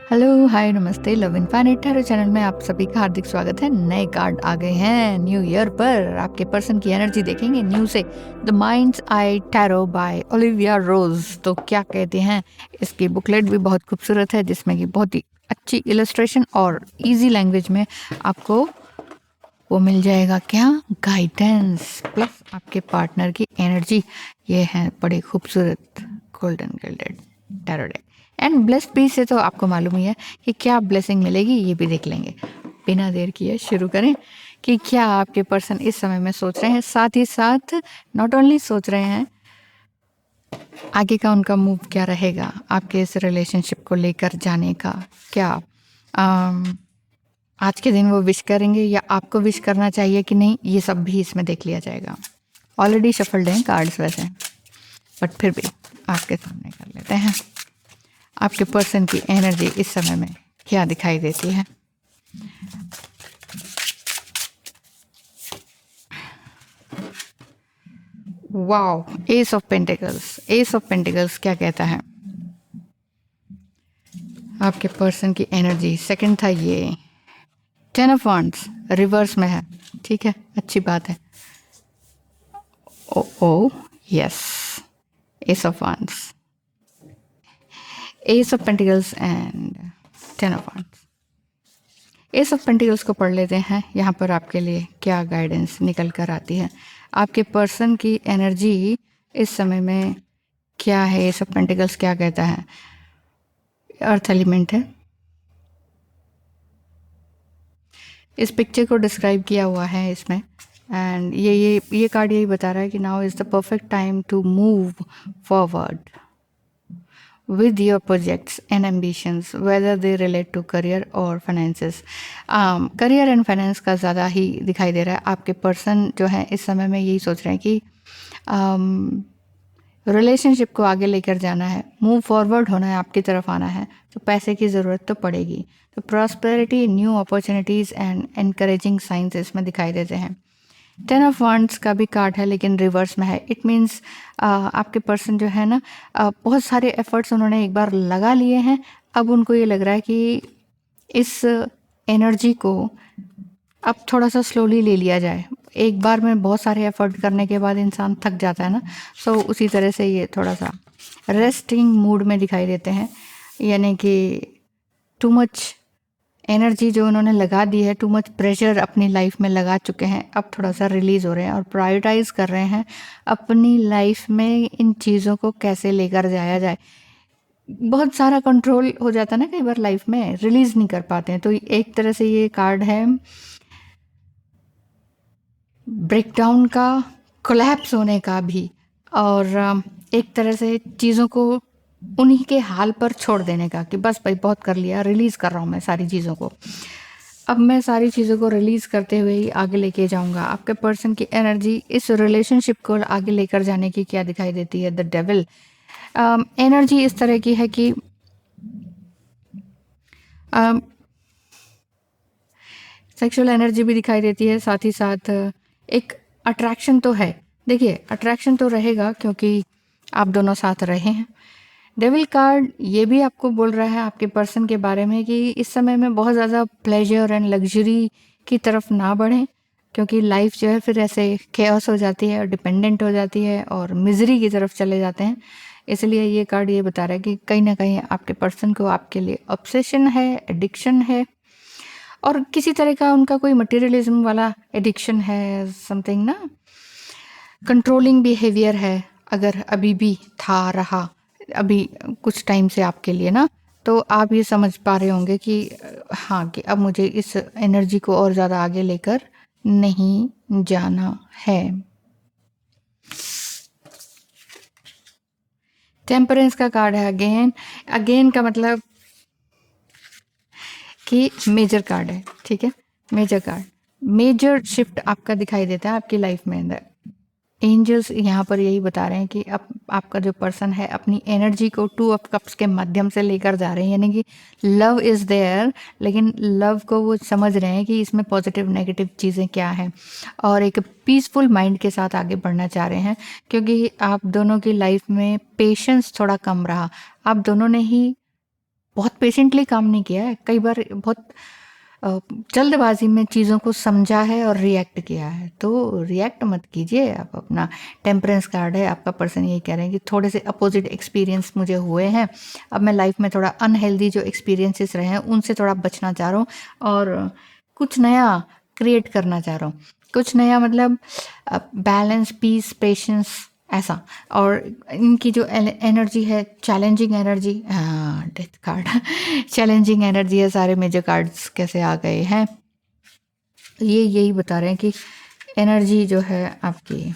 Hello, हाय, नमस्ते, love infinite tarot channel में आप सभी का हार्दिक स्वागत है। नए कार्ड आ गए हैं न्यू ईयर पर। आपके पर्सन की एनर्जी देखेंगे न्यू से। The mind's eye tarot by Olivia Rose. तो क्या कहते हैं, इसकी बुकलेट भी बहुत खूबसूरत है जिसमें कि बहुत ही अच्छी इलस्ट्रेशन और इजी लैंग्वेज में आपको वो मिल जाएगा। क्या गाइडेंस प्लस आपके पार्टनर की एनर्जी। ये है बड़े खूबसूरत golden gilded tarot deck. And blessed peace से तो आपको मालूम ही है कि क्या ब्लेसिंग मिलेगी, ये भी देख लेंगे। बिना देर किए शुरू करें कि क्या आपके पर्सन इस समय में सोच रहे हैं, साथ ही साथ नॉट ओनली सोच रहे हैं, आगे का उनका मूव क्या रहेगा आपके इस रिलेशनशिप को लेकर जाने का। क्या आज के दिन वो विश करेंगे या आपको विश करना चाहिए कि नहीं, ये सब भी इसमें देख लिया जाएगा। ऑलरेडी शफल्ड हैं कार्ड्स वैसे, बट फिर भी आपके सामने कर लेते हैं। आपके पर्सन की एनर्जी इस समय में क्या दिखाई देती है। Wow, S of pentacles. S of pentacles क्या कहता है आपके पर्सन की एनर्जी। सेकंड था ये 10 ऑफ वांड्स, रिवर्स में है। ठीक है, अच्छी बात है। Oh oh yes, ace of wands, ace of pentacles and 10 of wands. Ace of pentacles को पढ़ लेते हैं। यहाँ पर आपके लिए क्या गाइडेंस निकल कर आती है। आपके पर्सन की एनर्जी इस समय में क्या है। एस ऑफ पेंटिकल्स क्या कहता है, अर्थ एलिमेंट है। इस पिक्चर को डिस्क्राइब किया हुआ है इसमें। एंड ये कार्ड यही बता रहा है कि now is the perfect time to move forward with your projects and ambitions, whether they relate to career or finances. Career and finance का ज़्यादा ही दिखाई दे रहा है। आपके पर्सन जो है इस समय में यही सोच रहे हैं कि रिलेशनशिप को आगे लेकर जाना है, मूव फॉरवर्ड होना है, आपकी तरफ आना है, तो पैसे की ज़रूरत तो पड़ेगी। तो prosperity, new opportunities and encouraging science इसमें दिखाई देते हैं। 10 ऑफ वांड्स का भी कार्ड है लेकिन रिवर्स में है। इट मीन्स आपके पर्सन जो है ना, बहुत सारे एफर्ट्स उन्होंने एक बार लगा लिए हैं। अब उनको ये लग रहा है कि इस एनर्जी को अब थोड़ा सा स्लोली ले लिया जाए। एक बार में बहुत सारे एफर्ट करने के बाद इंसान थक जाता है ना, सो उसी तरह से ये थोड़ा सा रेस्टिंग मूड में दिखाई देते हैं। यानी कि टू मच एनर्जी जो उन्होंने लगा दी है, टू मच प्रेशर अपनी लाइफ में लगा चुके हैं, अब थोड़ा सा रिलीज़ हो रहे हैं और प्रायोरिटाइज कर रहे हैं अपनी लाइफ में इन चीज़ों को कैसे लेकर जाया जाए। बहुत सारा कंट्रोल हो जाता है ना कई बार लाइफ में, रिलीज़ नहीं कर पाते हैं। तो एक तरह से ये कार्ड है ब्रेकडाउन का, कोलैप्स होने का भी, और एक तरह से चीज़ों को उन्हीं के हाल पर छोड़ देने का कि बस भाई बहुत कर लिया, रिलीज़ कर रहा हूँ मैं सारी चीज़ों को। अब मैं सारी चीज़ों को रिलीज़ करते हुए ही आगे लेके जाऊंगा। आपके पर्सन की एनर्जी इस रिलेशनशिप को आगे लेकर जाने की क्या दिखाई देती है, द डेविल। एनर्जी इस तरह की है कि सेक्सुअल एनर्जी भी दिखाई देती है, साथ ही साथ एक अट्रैक्शन तो है। देखिए, अट्रैक्शन तो रहेगा क्योंकि आप दोनों साथ रहे हैं। डेविल कार्ड ये भी आपको बोल रहा है आपके पर्सन के बारे में कि इस समय में बहुत ज़्यादा प्लेजर एंड लग्जरी की तरफ ना बढ़ें, क्योंकि लाइफ जो है फिर ऐसे केओस हो जाती है और डिपेंडेंट हो जाती है और मिजरी की तरफ चले जाते हैं। इसलिए ये कार्ड ये बता रहा है कि कहीं ना कहीं आपके पर्सन को आपके लिए ऑब्सेशन है, एडिक्शन है, और किसी तरह का उनका कोई मटेरियलिज्म वाला एडिक्शन है, समथिंग ना, कंट्रोलिंग बिहेवियर है। अगर अभी भी था रहा अभी कुछ टाइम से आपके लिए ना, तो आप ये समझ पा रहे होंगे कि हाँ, कि अब मुझे इस एनर्जी को और ज़्यादा आगे लेकर नहीं जाना है। टेम्परेंस का कार्ड है अगेन। अगेन का मतलब कि मेजर कार्ड है। ठीक है, मेजर कार्ड, मेजर शिफ्ट आपका दिखाई देता है आपकी लाइफ में अंदर। एंजल्स यहाँ पर यही बता रहे हैं कि अब आपका जो पर्सन है अपनी एनर्जी को 2 ऑफ कप्स के माध्यम से लेकर जा रहे हैं। यानी कि लव इज़ देयर, लेकिन लव को वो समझ रहे हैं कि इसमें पॉजिटिव नेगेटिव चीज़ें क्या हैं, और एक पीसफुल माइंड के साथ आगे बढ़ना चाह रहे हैं। क्योंकि आप दोनों की लाइफ में पेशेंस थोड़ा कम रहा। आप दोनों ने ही बहुत पेशेंटली काम नहीं किया है, कई बार बहुत जल्दबाजी में चीज़ों को समझा है और रिएक्ट किया है। तो रिएक्ट मत कीजिए आप अपना। टेम्परेंस कार्ड है, आपका पर्सन यही कह रहे हैं कि थोड़े से अपोजिट एक्सपीरियंस मुझे हुए हैं, अब मैं लाइफ में थोड़ा अनहेल्दी जो एक्सपीरियंसेस रहे हैं उनसे थोड़ा बचना चाह रहा हूँ और कुछ नया क्रिएट करना चाह रहा हूँ। कुछ नया मतलब बैलेंस, पीस, पेशेंस, ऐसा। और इनकी जो एनर्जी है चैलेंजिंग एनर्जी, हाँ डेथ कार्ड चैलेंजिंग एनर्जी है। सारे मेजर कार्ड्स कैसे आ गए हैं, ये यही बता रहे हैं कि एनर्जी जो है आपकी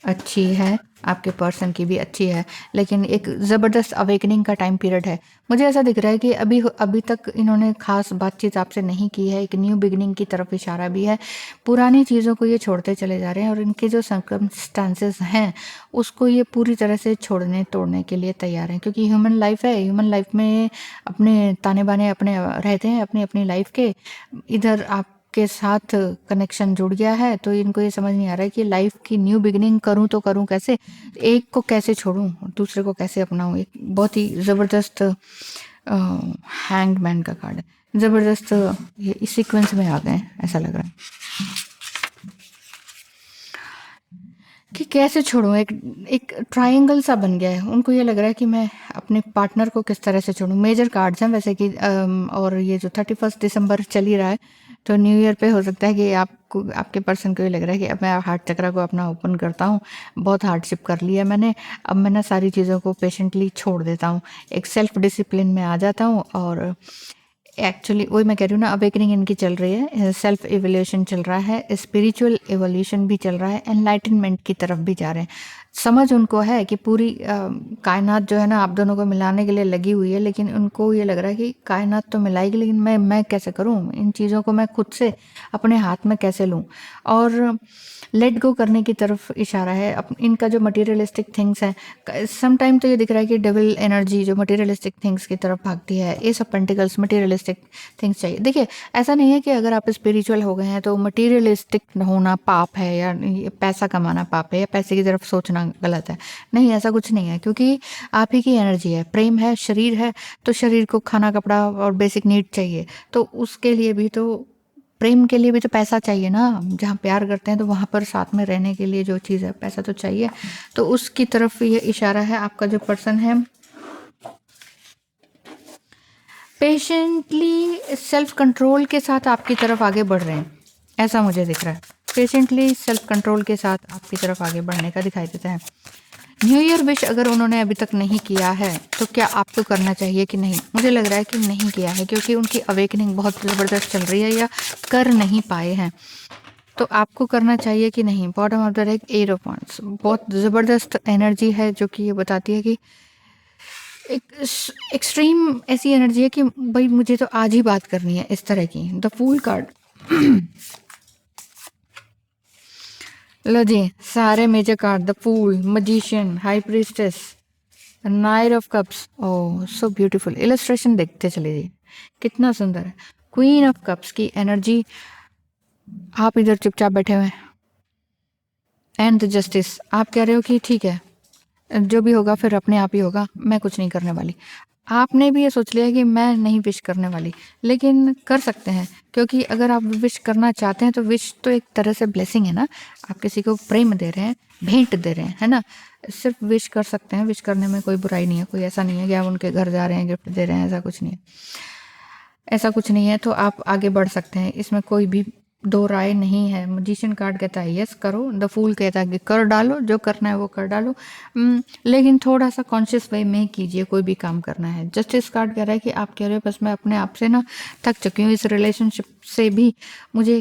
अच्छी है, आपके पर्सन की भी अच्छी है, लेकिन एक ज़बरदस्त अवेकनिंग का टाइम पीरियड है। मुझे ऐसा दिख रहा है कि अभी तक इन्होंने खास बातचीत आपसे नहीं की है, एक न्यू बिगिनिंग की तरफ इशारा भी है। पुरानी चीज़ों को ये छोड़ते चले जा रहे हैं और इनके जो सर्कमस्टांसेस हैं उसको ये पूरी तरह से छोड़ने तोड़ने के लिए तैयार हैं, क्योंकि ह्यूमन लाइफ है, ह्यूमन लाइफ में अपने ताने बाने अपने रहते हैं, अपनी अपनी लाइफ के। इधर आप के साथ कनेक्शन जुड़ गया है, तो इनको ये समझ नहीं आ रहा है कि लाइफ की न्यू बिगिनिंग करूं तो करूं कैसे, एक को कैसे छोड़ूं, दूसरे को कैसे अपनाऊं। एक बहुत ही ज़बरदस्त हैंगमैन का कार्ड है, ज़बरदस्त। ये इस सीक्वेंस में आ गए हैं, ऐसा लग रहा है कि कैसे छोड़ूं। एक ट्रायंगल सा बन गया है, उनको ये लग रहा है कि मैं अपने पार्टनर को किस तरह से छोड़ूं। मेजर कार्ड्स हैं वैसे कि और ये जो 31 दिसंबर चल ही रहा है, तो न्यू ईयर पे हो सकता है कि आपको, आपके पर्सन को ये लग रहा है कि अब मैं हार्ट चक्र को अपना ओपन करता हूँ, बहुत हार्डशिप कर लिया मैंने, अब मैं ना सारी चीज़ों को पेशेंटली छोड़ देता हूँ, एक सेल्फ डिसिप्लिन में आ जाता हूँ। और एक्चुअली वही मैं कह रही हूँ ना, अवेकनिंग इनकी चल रही है, सेल्फ एवोल्यूशन चल रहा है, स्पिरिचुअल एवोल्यूशन भी चल रहा है, एनलाइटनमेंट की तरफ भी जा रहे हैं। समझ उनको है कि पूरी कायनात जो है ना आप दोनों को मिलाने के लिए लगी हुई है, लेकिन उनको ये लग रहा है कि कायनात तो मिलाएगी, लेकिन मैं कैसे करूँ, इन चीज़ों को मैं खुद से अपने हाथ में कैसे लूँ। और लेट गो करने की तरफ इशारा है। इनका जो मटेरियलिस्टिक थिंग्स है, सम टाइम तो ये दिख रहा है कि डेविल एनर्जी जो मटेरियलिस्टिक थिंग्स की तरफ भागती है, S of pentacles, materialistic things चाहिए। देखिए ऐसा नहीं है कि अगर आप स्पिरिचुअल हो गए हैं तो मटेरियलिस्टिक होना पाप है, या पैसा कमाना पाप है, या पैसे की तरफ सोचना गलत है। नहीं, ऐसा कुछ नहीं है, क्योंकि आप ही की एनर्जी है, प्रेम है, शरीर है, तो शरीर को खाना, कपड़ा और बेसिक नीड चाहिए, तो उसके लिए भी तो, प्रेम के लिए भी तो पैसा चाहिए ना। जहाँ प्यार करते हैं तो वहाँ पर साथ में रहने के लिए जो चीज़ है, पैसा तो चाहिए। तो उसकी तरफ ये इशारा है। आपका जो पर्सन है पेशेंटली सेल्फ कंट्रोल के साथ आपकी तरफ आगे बढ़ रहे हैं, ऐसा मुझे दिख रहा है। पेशेंटली सेल्फ कंट्रोल के साथ आपकी तरफ आगे बढ़ने का दिखाई देता है। न्यू ईयर विश अगर उन्होंने अभी तक नहीं किया है तो क्या आपको करना चाहिए कि नहीं? मुझे लग रहा है कि नहीं किया है, क्योंकि उनकी अवेकनिंग बहुत ज़बरदस्त चल रही है या कर नहीं पाए हैं। तो आपको करना चाहिए कि नहीं? Bottom of the deck, eight of wands, बहुत ज़बरदस्त एनर्जी है जो कि ये बताती है कि एक एक्सट्रीम ऐसी एनर्जी है कि भाई मुझे तो आज ही बात करनी है, इस तरह की। द फूल कार्ड लो जी, सारे major card, the fool, magician, high priestess, knight of cups. Oh so beautiful. Illustration देखते चले जी, कितना सुंदर है। क्वीन ऑफ कप्स की एनर्जी, आप इधर चुपचाप बैठे हुए हैं। एंड द जस्टिस, आप कह रहे हो कि ठीक है जो भी होगा फिर अपने आप ही होगा, मैं कुछ नहीं करने वाली। आपने भी ये सोच लिया कि मैं नहीं विश करने वाली, लेकिन कर सकते हैं, क्योंकि अगर आप विश करना चाहते हैं तो विश तो एक तरह से ब्लेसिंग है ना। आप किसी को प्रेम दे रहे हैं, भेंट दे रहे हैं, है ना। सिर्फ विश कर सकते हैं, विश करने में कोई बुराई नहीं है। कोई ऐसा नहीं है कि आप उनके घर जा रहे हैं गिफ्ट दे रहे हैं, ऐसा कुछ नहीं है। ऐसा कुछ नहीं है, तो आप आगे बढ़ सकते हैं, इसमें कोई भी दो राय नहीं है। मजिशियन कार्ड कहता है यस करो, द फूल कहता है कि कर डालो, जो करना है वो कर डालो, लेकिन थोड़ा सा कॉन्शियस वे में कीजिए, कोई भी काम करना है। जस्टिस कार्ड कह रहा है कि आप कह रहे हो बस मैं अपने आप से ना थक चुकी हूँ, इस रिलेशनशिप से भी मुझे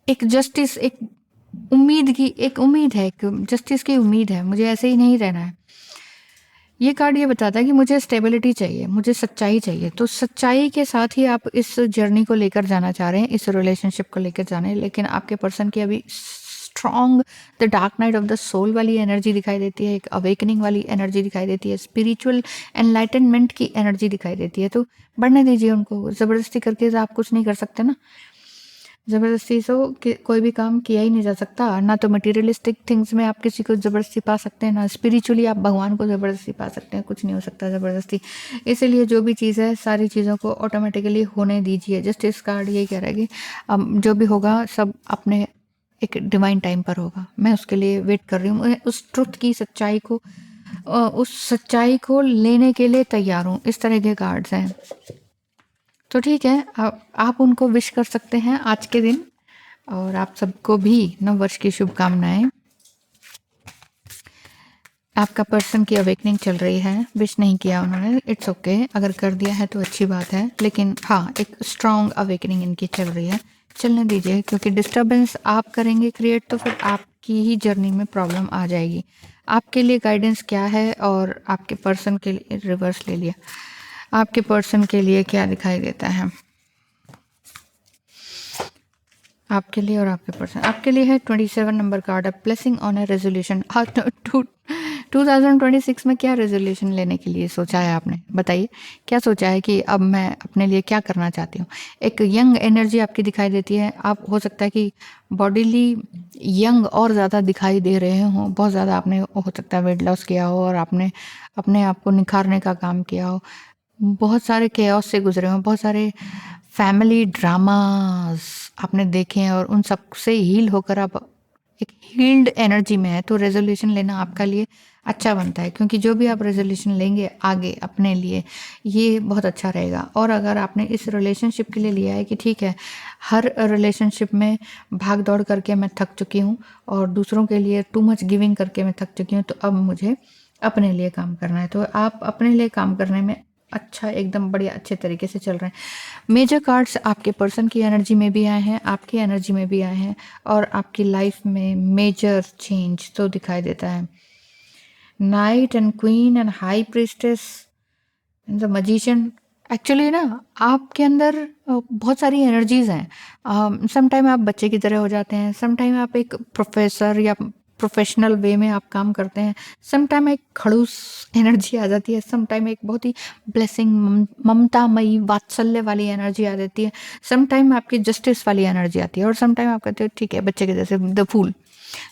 एक जस्टिस, एक उम्मीद की, एक उम्मीद है, एक जस्टिस की उम्मीद है, मुझे ऐसे ही नहीं रहना है। ये कार्ड ये बताता है कि मुझे स्टेबिलिटी चाहिए, मुझे सच्चाई चाहिए। तो सच्चाई के साथ ही आप इस जर्नी को लेकर जाना चाह रहे हैं, इस रिलेशनशिप को लेकर जाना है, लेकिन आपके पर्सन की अभी strong the dark night of the soul वाली एनर्जी दिखाई देती है, एक अवेकनिंग वाली एनर्जी दिखाई देती है, स्पिरिचुअल एनलाइटनमेंट की एनर्जी दिखाई देती है। तो बढ़ने दीजिए उनको, ज़बरदस्ती करके आप कुछ नहीं कर सकते ना। ज़बरदस्ती से कोई भी काम किया ही नहीं जा सकता। ना तो मटेरियलिस्टिक थिंग्स में आप किसी को ज़बरदस्ती पा सकते हैं, ना स्पिरिचुअली आप भगवान को ज़बरदस्ती पा सकते हैं, कुछ नहीं हो सकता ज़बरदस्ती। इसीलिए जो भी चीज़ है सारी चीज़ों को ऑटोमेटिकली होने दीजिए। जस्टिस कार्ड यही कह रहा है कि जो भी होगा सब अपने एक डिवाइन टाइम पर होगा। मैं उसके लिए वेट कर रही हूँ, मैं उस ट्रुथ की सच्चाई को उस सच्चाई को लेने के लिए तैयार हूँ। इस तरह के कार्ड्स हैं। तो ठीक है, आप उनको विश कर सकते हैं आज के दिन। और आप सबको भी नव वर्ष की शुभकामनाएं। आपका पर्सन की अवेकनिंग चल रही है, विश नहीं किया उन्होंने, इट्स ओके। अगर कर दिया है तो अच्छी बात है, लेकिन हाँ एक स्ट्रॉन्ग अवेकनिंग इनकी चल रही है, चलने दीजिए। क्योंकि डिस्टर्बेंस आप करेंगे क्रिएट तो फिर आपकी ही जर्नी में प्रॉब्लम आ जाएगी। आपके लिए गाइडेंस क्या है और आपके पर्सन के लिए, रिवर्स ले लिया, आपके पर्सन के लिए क्या दिखाई देता है आपके लिए और आपके पर्सन। आपके लिए है 27 number card, blessing on A resolution. 2026 में क्या रेजोल्यूशन लेने के लिए सोचा है आपने, बताइए क्या सोचा है कि अब मैं अपने लिए क्या करना चाहती हूँ। एक यंग एनर्जी आपकी दिखाई देती है। आप हो सकता है कि बॉडीली यंग और ज़्यादा दिखाई दे रहे हों, बहुत ज़्यादा आपने हो सकता है वेट लॉस किया हो और आपने अपने आप को निखारने का काम किया हो, बहुत सारे केओस से गुजरे हों, बहुत सारे फैमिली ड्रामास आपने देखे हैं और उन सब से हील होकर आप एक हील्ड एनर्जी में है। तो रेजोल्यूशन लेना आपका लिए अच्छा बनता है, क्योंकि जो भी आप रेजोल्यूशन लेंगे आगे अपने लिए ये बहुत अच्छा रहेगा। और अगर आपने इस रिलेशनशिप के लिए लिया है कि ठीक है, हर रिलेशनशिप में भाग दौड़ करके मैं थक चुकी हूँ और दूसरों के लिए टू मच गिविंग करके मैं थक चुकी हूँ, तो अब मुझे अपने लिए काम करना है। तो आप अपने लिए काम करने में अच्छा, एकदम बढ़िया अच्छे तरीके से चल रहे हैं। मेजर कार्ड्स आपके पर्सन की एनर्जी में भी आए हैं, आपकी एनर्जी में भी आए हैं, और आपकी लाइफ में मेजर चेंज तो दिखाई देता है। Night and queen and high priestess and the magician. Actually ना आपके अंदर बहुत सारी एनर्जीज हैं। सम टाइम आप बच्चे की तरह हो जाते हैं, सम टाइम आप एक प्रोफेसर या प्रोफेशनल वे में आप काम करते हैं, सम टाइम एक खड़ूस एनर्जी आ जाती है, सम टाइम एक बहुत ही ब्लेसिंग ममतामयी वात्सल्य वाली एनर्जी आ जाती है, सम टाइम आपकी जस्टिस वाली एनर्जी आती है, और सम टाइम आप कहते हो ठीक है बच्चे के जैसे द फूल,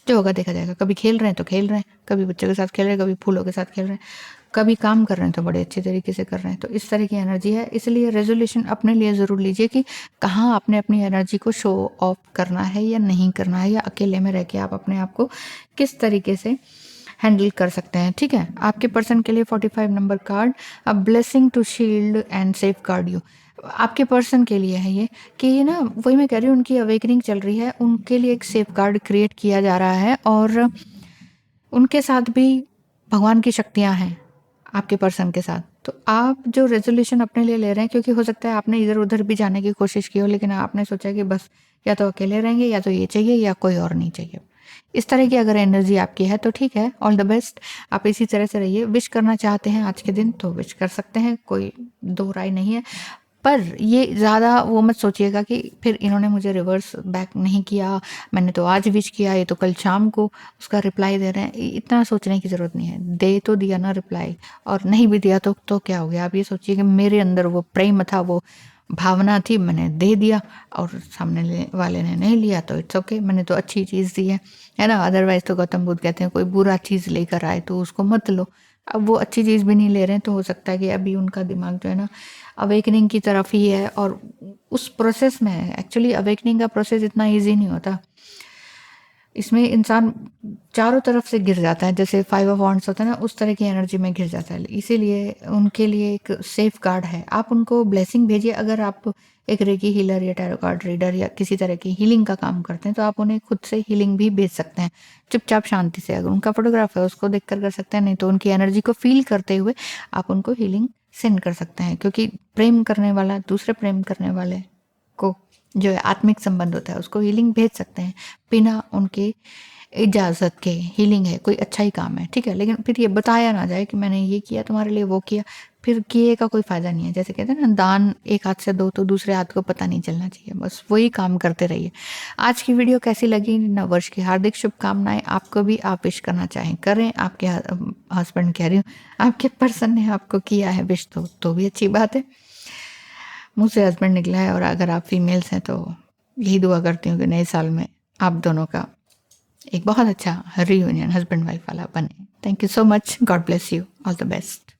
जो होगा देखा जाएगा। कभी खेल रहे हैं तो खेल रहे हैं, कभी बच्चों के साथ खेल रहे हैं, कभी फूलों के साथ खेल रहे हैं, कभी काम कर रहे हैं तो बड़े अच्छे तरीके से कर रहे हैं। तो इस तरह की एनर्जी है। इसलिए रेजोल्यूशन अपने लिए ज़रूर लीजिए कि कहाँ आपने अपनी एनर्जी को शो ऑफ करना है या नहीं करना है, या अकेले में रह के आप अपने आप को किस तरीके से हैंडल कर सकते हैं। ठीक है, आपके पर्सन के लिए 45 number card, a blessing to shield and safeguard you. आपके पर्सन के लिए है ये कि ये ना, वही मैं कह रही हूँ, उनकी अवेकनिंग चल रही है, उनके लिए एक सेफ गार्ड क्रिएट किया जा रहा है, और उनके साथ भी भगवान की शक्तियाँ हैं आपके पर्सन के साथ। तो आप जो रेजोल्यूशन अपने लिए ले रहे हैं, क्योंकि हो सकता है आपने इधर उधर भी जाने की कोशिश की हो, लेकिन आपने सोचा कि बस या तो अकेले रहेंगे या तो ये चाहिए या कोई और नहीं चाहिए। इस तरह की अगर एनर्जी आपकी है तो ठीक है, ऑल द बेस्ट। आप इसी तरह से रहिए। विश करना चाहते हैं आज के दिन तो विश कर सकते हैं, कोई दो राय नहीं है। पर ये ज़्यादा वो मत सोचिएगा कि फिर इन्होंने मुझे रिवर्स बैक नहीं किया, मैंने तो आज विश किया, ये तो कल शाम को उसका रिप्लाई दे रहे हैं। इतना सोचने की ज़रूरत नहीं है। दे तो दिया ना रिप्लाई, और नहीं भी दिया तो क्या हो गया। आप ये सोचिए कि मेरे अंदर वो प्रेम था, वो भावना थी, मैंने दे दिया और सामने वाले ने नहीं लिया तो इट्स ओके, मैंने तो अच्छी चीज़ दी है ना। अदरवाइज तो गौतम बुद्ध कहते हैं कोई बुरा चीज़ लेकर आए तो उसको मत लो। अब वो अच्छी चीज़ भी नहीं ले रहे हैं, तो हो सकता है कि अभी उनका दिमाग जो है ना अवेकनिंग की तरफ ही है, और उस प्रोसेस में है। एक्चुअली अवेकनिंग का प्रोसेस इतना ईजी नहीं होता, इसमें इंसान चारों तरफ से गिर जाता है, जैसे 5 ऑफ वांड्स होता है ना, उस तरह की एनर्जी में गिर जाता है। इसीलिए उनके लिए एक सेफ गार्ड है। आप उनको ब्लेसिंग भेजिए। अगर आप एक रेकी हीलर या टैरो कार्ड रीडर या किसी तरह की हीलिंग का काम करते हैं, तो आप उन्हें खुद से हीलिंग भी भेज सकते हैं, चुपचाप शांति से। अगर उनका फोटोग्राफ है उसको देख कर सकते हैं, नहीं तो उनकी एनर्जी को फील करते हुए आप उनको हीलिंग सेंड कर सकते हैं। क्योंकि प्रेम करने वाला दूसरे प्रेम करने वाले को, जो है आत्मिक संबंध होता है, उसको हीलिंग भेज सकते हैं बिना उनके इजाज़त के। हीलिंग है, कोई अच्छा ही काम है, ठीक है, लेकिन फिर ये बताया ना जाए कि मैंने ये किया तुम्हारे लिए, वो किया, फिर किए का कोई फ़ायदा नहीं है। जैसे कहते हैं ना, दान एक हाथ से दो तो दूसरे हाथ को पता नहीं चलना चाहिए, बस वही काम करते रहिए। आज की वीडियो कैसी लगी? नव वर्ष की हार्दिक शुभकामनाएं आपको भी। आप विश करना चाहें करें, आपके हस्बैंड कह रही हूँ, आपके पर्सन ने आपको किया है विश तो भी अच्छी बात है। मुँह से हस्बैंड निकला है, और अगर आप फीमेल्स हैं तो यही दुआ करती हूँ कि नए साल में आप दोनों का एक बहुत अच्छा रीयूनियन हस्बैंड वाइफ वाला बने। Thank you so much. God bless you. All the best.